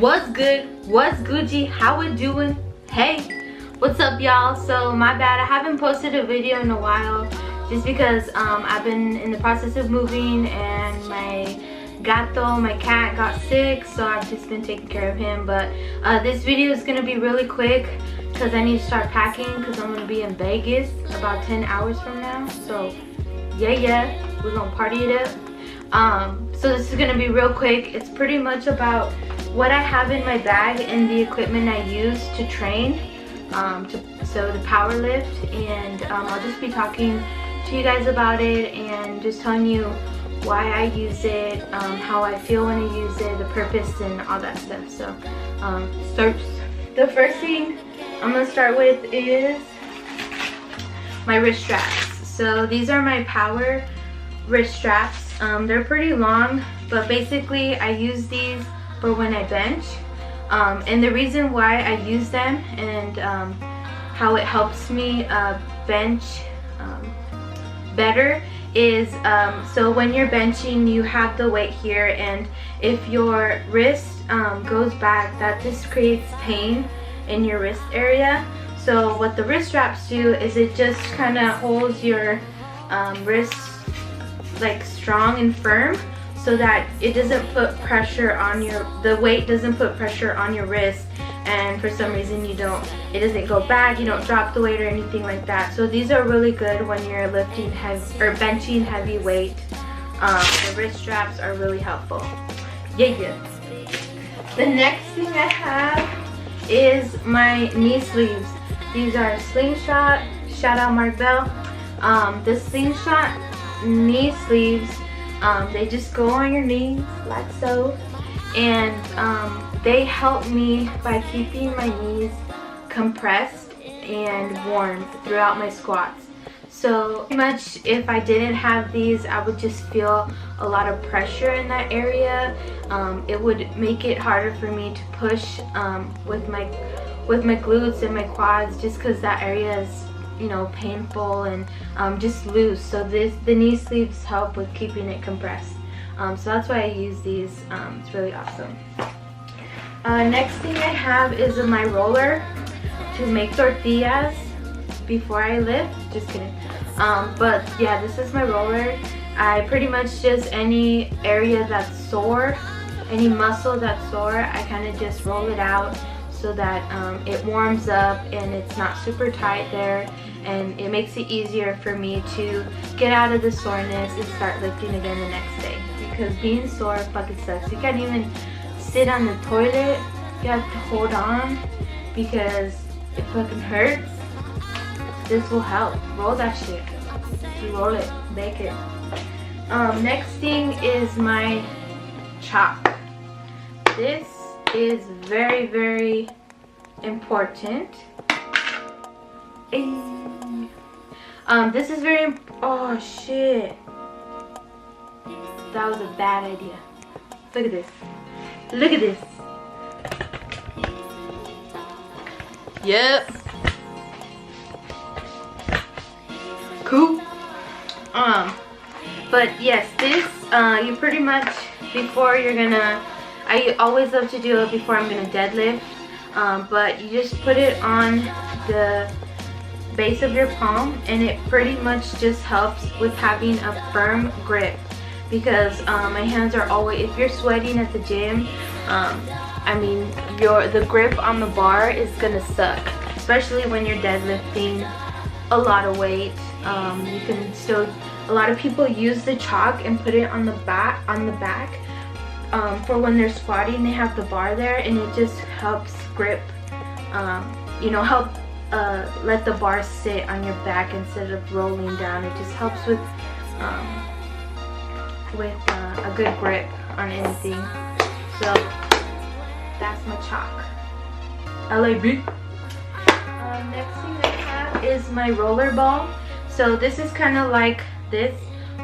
What's good? What's Gucci? How we doing? Hey, what's up, y'all? So my bad, I haven't posted a video in a while just because I've been in the process of moving and my gato, my cat, got sick, so I've just been taking care of him. But this video is gonna be really quick because I need to start packing because I'm gonna be in Vegas about 10 hours from now. So yeah, we're gonna party it up. So this is gonna be real quick. It's pretty much about what I have in my bag and the equipment I use to train, so the power lift, and I'll just be talking to you guys about it and just telling you why I use it, how I feel when I use it, the purpose, and all that stuff. So the first thing I'm gonna start with is my wrist straps. So these are my power wrist straps. They're pretty long, but basically I use these for when I bench, and the reason why I use them and how it helps me bench better is so when you're benching, you have the weight here, and if your wrist goes back, that just creates pain in your wrist area. So what the wrist straps do is it just kind of holds your wrist like strong and firm, so that it doesn't put pressure on the weight doesn't put pressure on your wrist, and for some reason it doesn't go back, you don't drop the weight or anything like that. So these are really good when you're lifting heavy or benching heavy weight. The wrist straps are really helpful. Yeah. The next thing I have is my knee sleeves. These are Slingshot, shout out Mark Bell. The Slingshot knee sleeves, they just go on your knees like so, and they help me by keeping my knees compressed and warm throughout my squats. So pretty much if I didn't have these, I would just feel a lot of pressure in that area. It would make it harder for me to push with my glutes and my quads, just because that area is, you know, painful and just loose. So the knee sleeves help with keeping it compressed. So that's why I use these. It's really awesome. Next thing I have is my roller to make tortillas before I lift. Just kidding. But yeah, this is my roller. I pretty much just any area that's sore, any muscle that's sore, I kind of just roll it out so that it warms up and it's not super tight there, and it makes it easier for me to get out of the soreness and start lifting again the next day, because being sore fucking sucks. You can't even sit on the toilet, you have to hold on because it fucking hurts. This will help. Roll that shit. You roll it, bake it. Next thing is my chalk. This is very, very important. This is very oh shit, that was a bad idea. Look at this, look at this. Yep, cool. But yes, this you pretty much, before you're gonna, I always love to do it before I'm gonna deadlift, but you just put it on the base of your palm, and it pretty much just helps with having a firm grip, because my hands are always, if you're sweating at the gym, I mean the grip on the bar is gonna suck, especially when you're deadlifting a lot of weight. You can still, a lot of people use the chalk and put it on the back for when they're squatting. They have the bar there, and it just helps grip, you know, help let the bar sit on your back instead of rolling down. It just helps with a good grip on anything. So that's my chalk. LAB. Next thing I have is my roller ball. So this is kind of like this,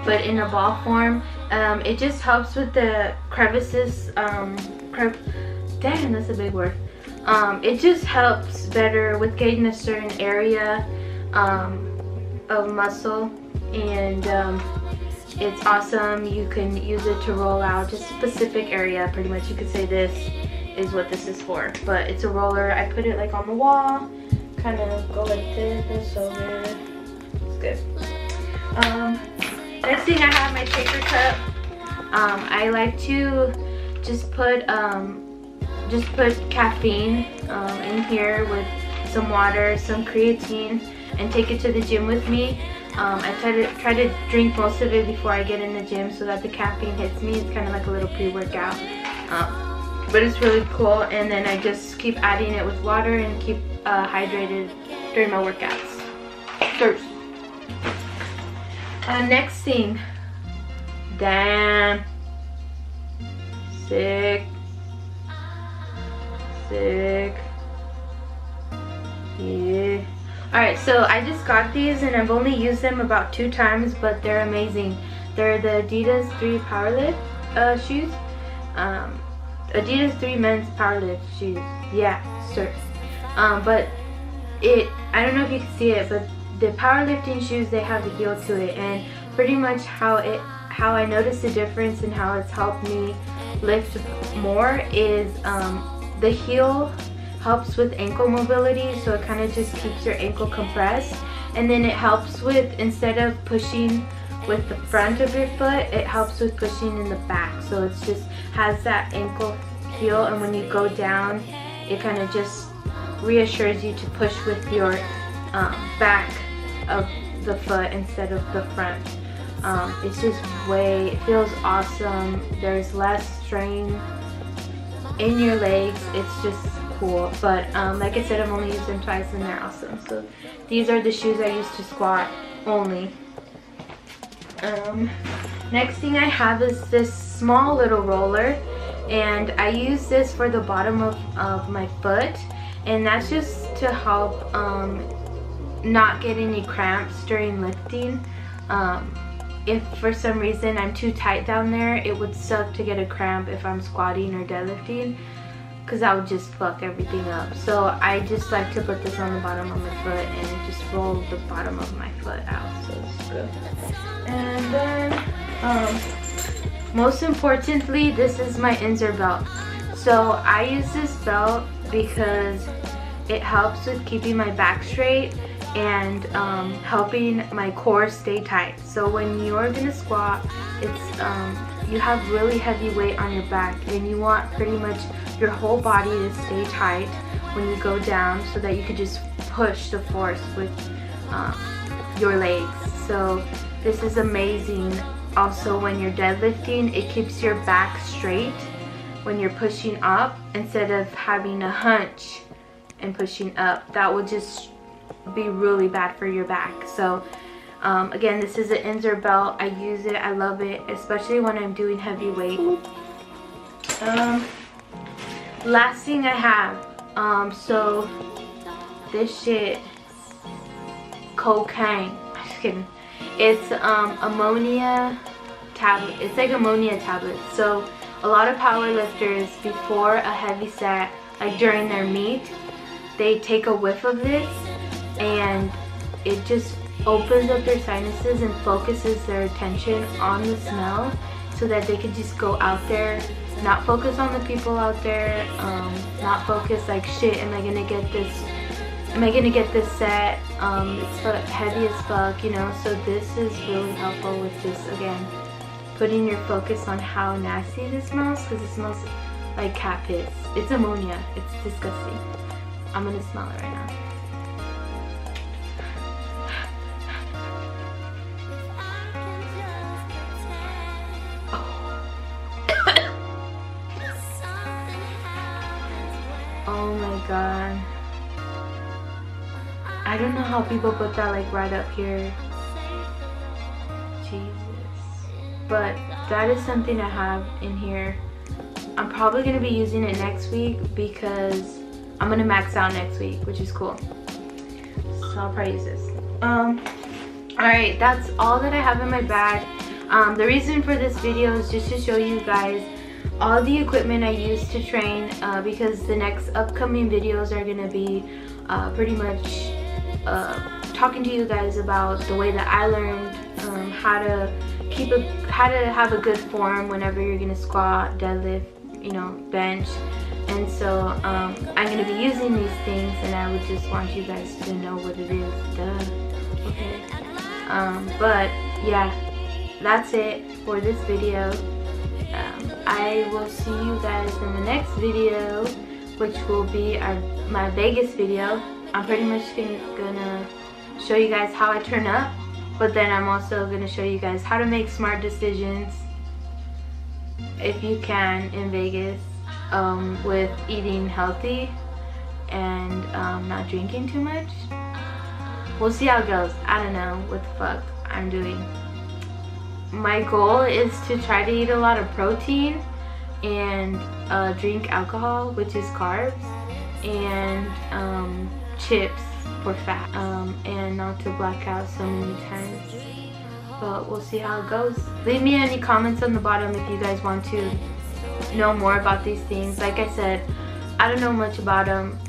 but in a ball form. It just helps with the crevices. Damn, that's a big word. It just helps better with getting a certain area of muscle, and it's awesome. You can use it to roll out just a specific area. Pretty much you could say this is what this is for. But it's a roller. I put it like on the wall, kind of go like this over. It's good. Next thing I have my shaker cup. I like to just put caffeine in here with some water, some creatine, and take it to the gym with me. I try to drink most of it before I get in the gym so that the caffeine hits me. It's kind of like a little pre-workout, but it's really cool. And then I just keep adding it with water and keep hydrated during my workouts. First, next thing, damn, sick, yeah. Alright, so I just got these and I've only used them about 2 times, but they're amazing. They're the Adidas 3 Powerlift shoes. Adidas 3 Men's Powerlift shoes. Yeah, sir. But I don't know if you can see it, but the powerlifting shoes, they have a heel to it, and pretty much how I noticed the difference and how it's helped me lift more is the heel helps with ankle mobility, so it kind of just keeps your ankle compressed, and then it helps with, instead of pushing with the front of your foot, it helps with pushing in the back, so it just has that ankle heel, and when you go down, it kind of just reassures you to push with your back of the foot instead of the front. It's just it feels awesome. There's less strain in your legs. It's just cool. But like I said, I've only used them twice and they're awesome. So these are the shoes I use to squat only. Next thing I have is this small little roller, and I use this for the bottom of my foot, and that's just to help not get any cramps during lifting. If for some reason I'm too tight down there, it would suck to get a cramp if I'm squatting or deadlifting, because that would just fuck everything up. So I just like to put this on the bottom of my foot and just roll the bottom of my foot out, so it's good. And then most importantly, this is my Inzer belt. So I use this belt because it helps with keeping my back straight and helping my core stay tight. So when you're gonna squat, it's you have really heavy weight on your back, and you want pretty much your whole body to stay tight when you go down, so that you could just push the force with your legs. So this is amazing. Also, when you're deadlifting, it keeps your back straight when you're pushing up, instead of having a hunch and pushing up. That will just be really bad for your back. So again, this is an Inzer belt. I use it, I love it, especially when I'm doing heavy weight. Last thing I have, so this shit, cocaine, I'm just kidding. It's ammonia tablet. It's like ammonia tablets. So a lot of power lifters, before a heavy set, like during their meet, they take a whiff of this, and it just opens up their sinuses and focuses their attention on the smell, so that they can just go out there, not focus on the people out there, not focus like, shit, am I gonna get this set, it's heavy as fuck, you know. So this is really helpful with just, again, putting your focus on how nasty this smells, because it smells like cat piss. It's ammonia. It's disgusting. I'm gonna smell it right now. Oh my god. I don't know how people put that like right up here. Jesus. But that is something I have in here. I'm probably going to be using it next week, because I'm going to max out next week, which is cool. So I'll probably use this. Alright, that's all that I have in my bag. The reason for this video is just to show you guys all the equipment I use to train, because the next upcoming videos are going to be pretty much talking to you guys about the way that I learned how to have a good form whenever you're going to squat, deadlift, you know, bench. And so I'm going to be using these things, and I would just want you guys to know what it is. Duh. Okay. But yeah, that's it for this video. I will see you guys in the next video, which will be my Vegas video. I'm pretty much gonna show you guys how I turn up, but then I'm also gonna show you guys how to make smart decisions, if you can, in Vegas, with eating healthy and not drinking too much. We'll see how it goes. I don't know what the fuck I'm doing. My goal is to try to eat a lot of protein and drink alcohol, which is carbs, and chips for fat, and not to black out so many times. But we'll see how it goes. Leave me any comments on the bottom if you guys want to know more about these things. Like I said, I don't know much about them.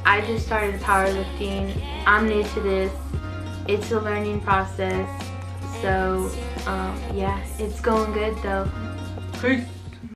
I just started powerlifting. I'm new to this. It's a learning process. So yeah, it's going good though. Peace.